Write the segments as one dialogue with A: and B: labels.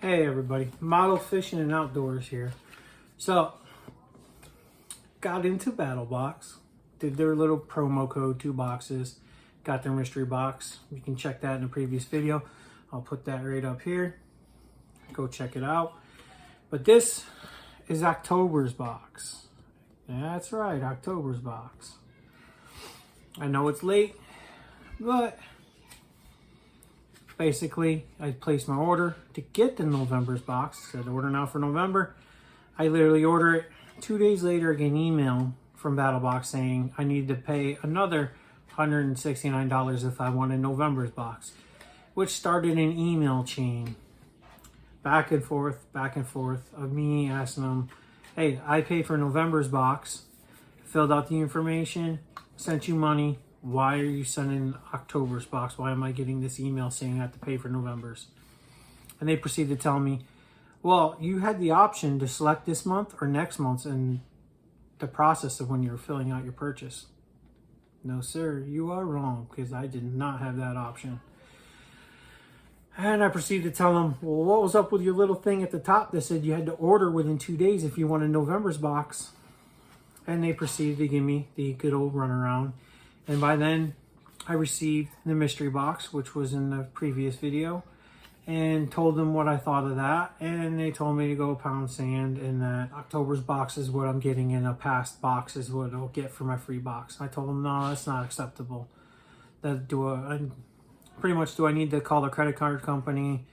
A: Hey everybody, Model Fishing and Outdoors here. So, got into Battlebox, did their little promo code, 2 boxes, got their mystery box. You can check that in the previous video. I'll put that right up here. Go check it out. But this is October's box. That's right, October's box. I know it's late, but basically, I placed my order to get the November's box. Said order now for November. I literally order it. 2 days later, I get an email from Battlebox saying I need to pay another $169 if I wanted November's box, which started an email chain. Back and forth of me asking them, hey, I paid for November's box, filled out the information, sent you money. Why are you sending October's box? Why am I getting this email saying I have to pay for November's? And they proceed to tell me, well, you had the option to select this month or next month in the process of when you're filling out your purchase. No, sir, you are wrong, because I did not have that option. And I proceeded to tell them, well, what was up with your little thing at the top that said you had to order within 2 days if you wanted November's box? And they proceeded to give me the good old runaround. And by then, I received the mystery box, which was in the previous video, and told them what I thought of that. And they told me to go pound sand, and that October's box is what I'm getting, and a past box is what I'll get for my free box. I told them, no, that's not acceptable. Do I need to call the credit card company?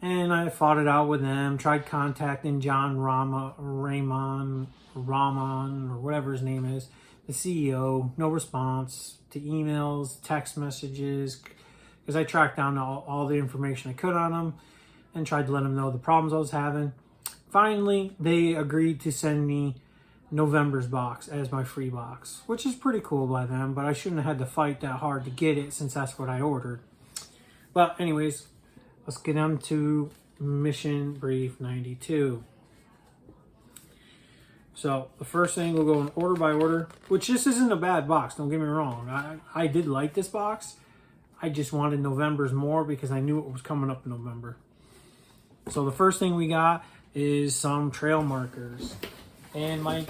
A: And I fought it out with them, tried contacting John Raymond, or whatever his name is, the CEO, no response to emails, text messages, because I tracked down all the information I could on them and tried to let them know the problems I was having. Finally, they agreed to send me November's box as my free box, which is pretty cool by them, but I shouldn't have had to fight that hard to get it since that's what I ordered. But anyways, let's get on to Mission Brief 92. So the first thing, we'll go in order by order, which this isn't a bad box, don't get me wrong. I did like this box. I just wanted November's more because I knew it was coming up in November. So the first thing we got is some trail markers. And as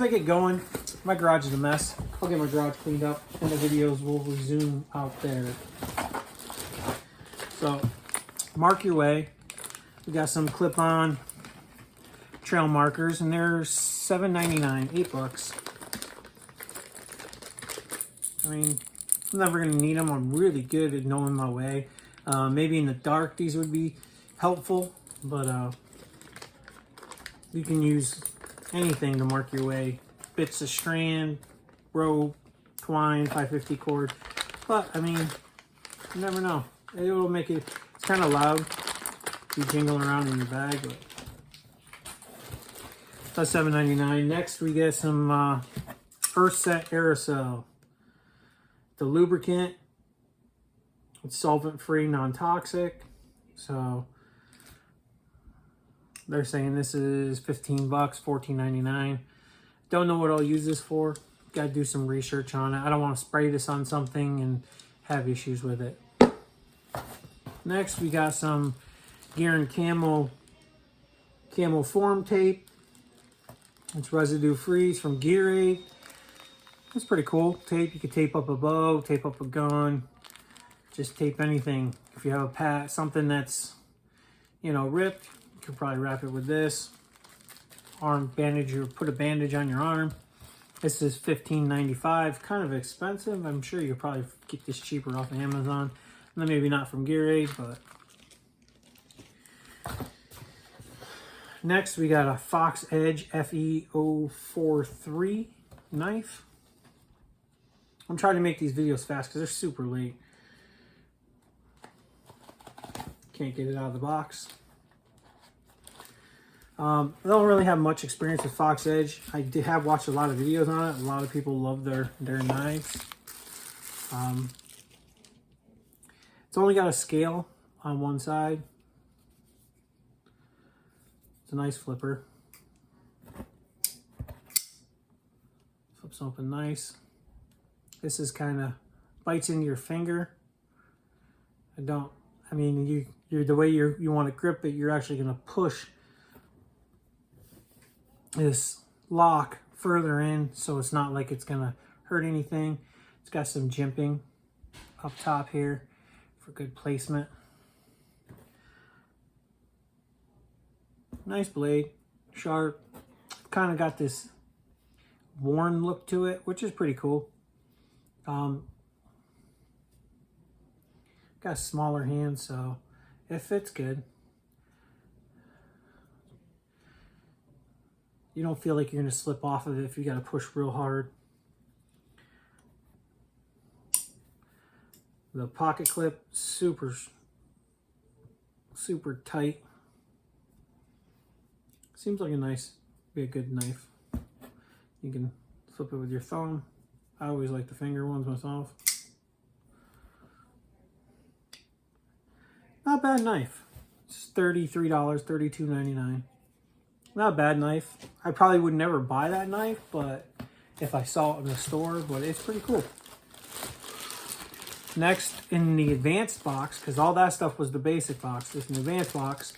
A: I get going, my garage is a mess. I'll get my garage cleaned up and the videos will resume out there. So mark your way. We got some clip-on trail markers, and they're $7.99, $8. I mean, I'm never gonna need them. I'm really good at knowing my way. Maybe in the dark these would be helpful, but you can use anything to mark your way. Bits of strand, rope, twine, 550 cord. But I mean, you never know. It will make it. It's kind of loud. You jingling around in your bag, but that's $7.99. Next, we get some Earth Set aerosol. The lubricant, it's solvent-free, non-toxic. So they're saying this is $15, $14.99. Don't know what I'll use this for. Got to do some research on it. I don't want to spray this on something and have issues with it. Next, we got some Gear and Camo foam tape. It's residue free. It's from Gear Aid. It's pretty cool. Tape, you can tape up a bow, tape up a gun, just tape anything. If you have a something that's, ripped, you can probably wrap it with this. Arm bandage, or put a bandage on your arm. This is $15.95, kind of expensive. I'm sure you'll probably get this cheaper off of Amazon. Maybe not from Gear Aid, but. Next, we got a Fox Edge FE043 knife. I'm trying to make these videos fast because they're super late. Can't get it out of the box. I don't really have much experience with Fox Edge. I have watched a lot of videos on it. A lot of people love their knives. It's only got a scale on one side. It's a nice flipper. Flips open nice. This is kind of bites into your finger. I don't I mean, you're the way you want to grip it, you're actually going to push this lock further in, so it's not like it's going to hurt anything. It's got some jimping up top here for good placement. Nice blade, sharp. Kind of got this worn look to it, which is pretty cool. Got smaller hands, so it fits good. You don't feel like you're going to slip off of it if you got to push real hard. The pocket clip, super tight. Seems like be a good knife. You can flip it with your thumb. I always like the finger ones myself. Not bad knife. It's $33, $32.99. Not a bad knife. I probably would never buy that knife, but if I saw it in the store, but it's pretty cool. Next, in the advanced box, because all that stuff was the basic box, this is an advanced box.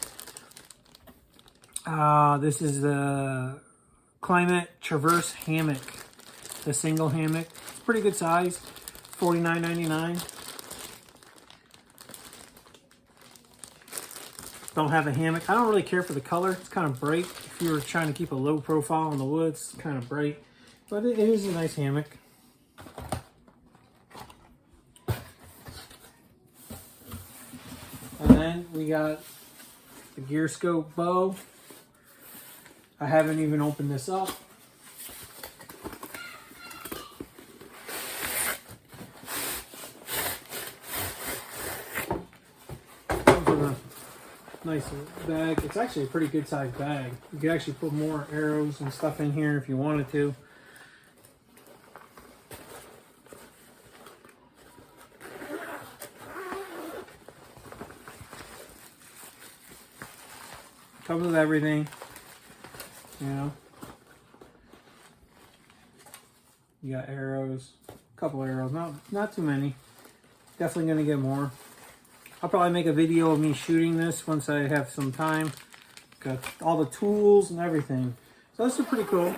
A: This is the Climate Traverse hammock, the single hammock. It's pretty good size, $49.99. Don't have a hammock. I don't really care for the color. It's kind of bright. If you were trying to keep a low profile in the woods, it's kind of bright. But it is a nice hammock. And then we got the Gear Scope bow. I haven't even opened this up. Nice bag. It's actually a pretty good sized bag. You could actually put more arrows and stuff in here if you wanted to. Comes with everything, you know. You got arrows, a couple arrows, not too many. Definitely gonna get more. I'll probably make a video of me shooting this once I have some time. Got all the tools and everything. So this is pretty cool.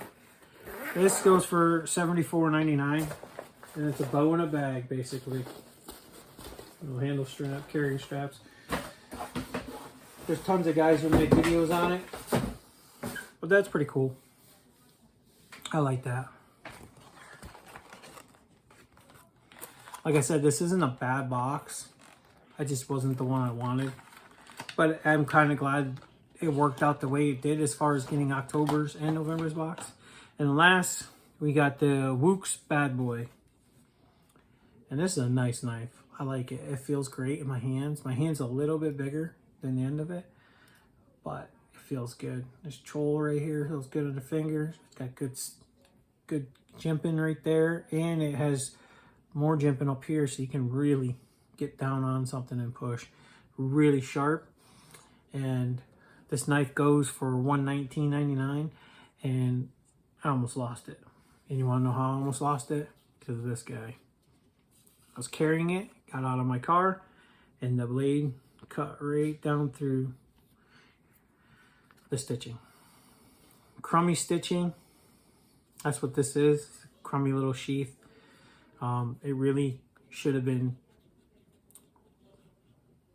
A: This goes for $74.99. And it's a bow in a bag, basically. Little handle strap, carrying straps. There's tons of guys who make videos on it. But that's pretty cool. I like that. Like I said, this isn't a bad box. I just wasn't the one I wanted. But I'm kind of glad it worked out the way it did as far as getting October's and November's box. And last, we got the Wooks Bad Boy. And this is a nice knife. I like it. It feels great in my hands. My hand's a little bit bigger than the end of it, but it feels good. This troll right here feels good on the fingers. It's got good jimping right there, and it has more jimping up here, so you can really get down on something and push. Really sharp. And this knife goes for $119.99, and I almost lost it. And you want to know how I almost lost it? Because of this guy. I was carrying it, got out of my car, and the blade cut right down through the stitching. Crummy stitching. That's what this is. Crummy little sheath. It really should have been,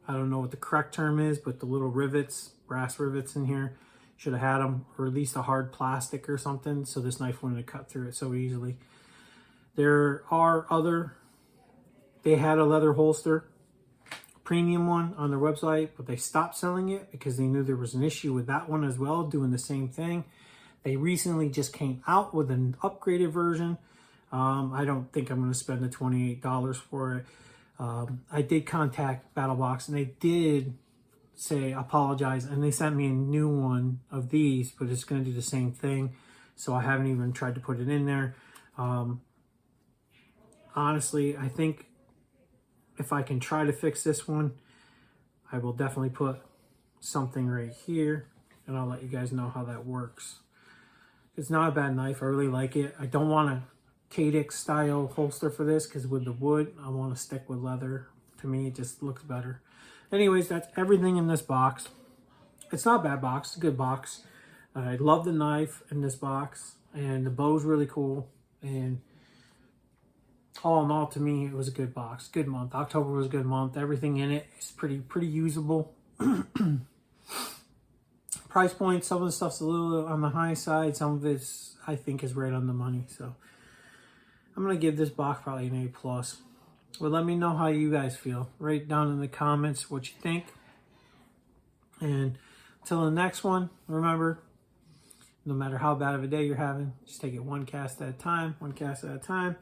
A: I don't know what the correct term is, but the little rivets, brass rivets in here, should have had them, or at least a hard plastic or something, so this knife wouldn't have cut through it so easily. There are other, they had a leather holster, premium one on their website, but they stopped selling it because they knew there was an issue with that one as well, doing the same thing. They recently just came out with an upgraded version. I don't think I'm going to spend the $28 for it. I did contact Battlebox, and they did say apologize, and they sent me a new one of these, but it's going to do the same thing, so I haven't even tried to put it in there. Honestly, I think if I can try to fix this one, I will definitely put something right here, and I'll let you guys know how that works. It's not a bad knife. I really like it. I don't want a Cadix style holster for this, because with the wood, I want to stick with leather. To me, it just looks better. Anyways, that's everything in this box. It's not a bad box. It's a good box. I love the knife in this box, and the bow's really cool. And all in all, to me, it was a good box. Good month. October was a good month. Everything in it is pretty usable. Price point, some of the stuff's a little on the high side. Some of it's, I think, is right on the money. So I'm going to give this box probably an A+. But let me know how you guys feel. Write down in the comments what you think. And until the next one, remember, no matter how bad of a day you're having, just take it one cast at a time, one cast at a time.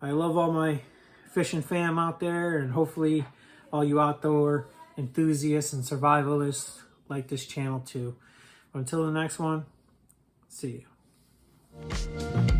A: I love all my fishing fam out there, and hopefully all you outdoor enthusiasts and survivalists like this channel too. But until the next one, see you.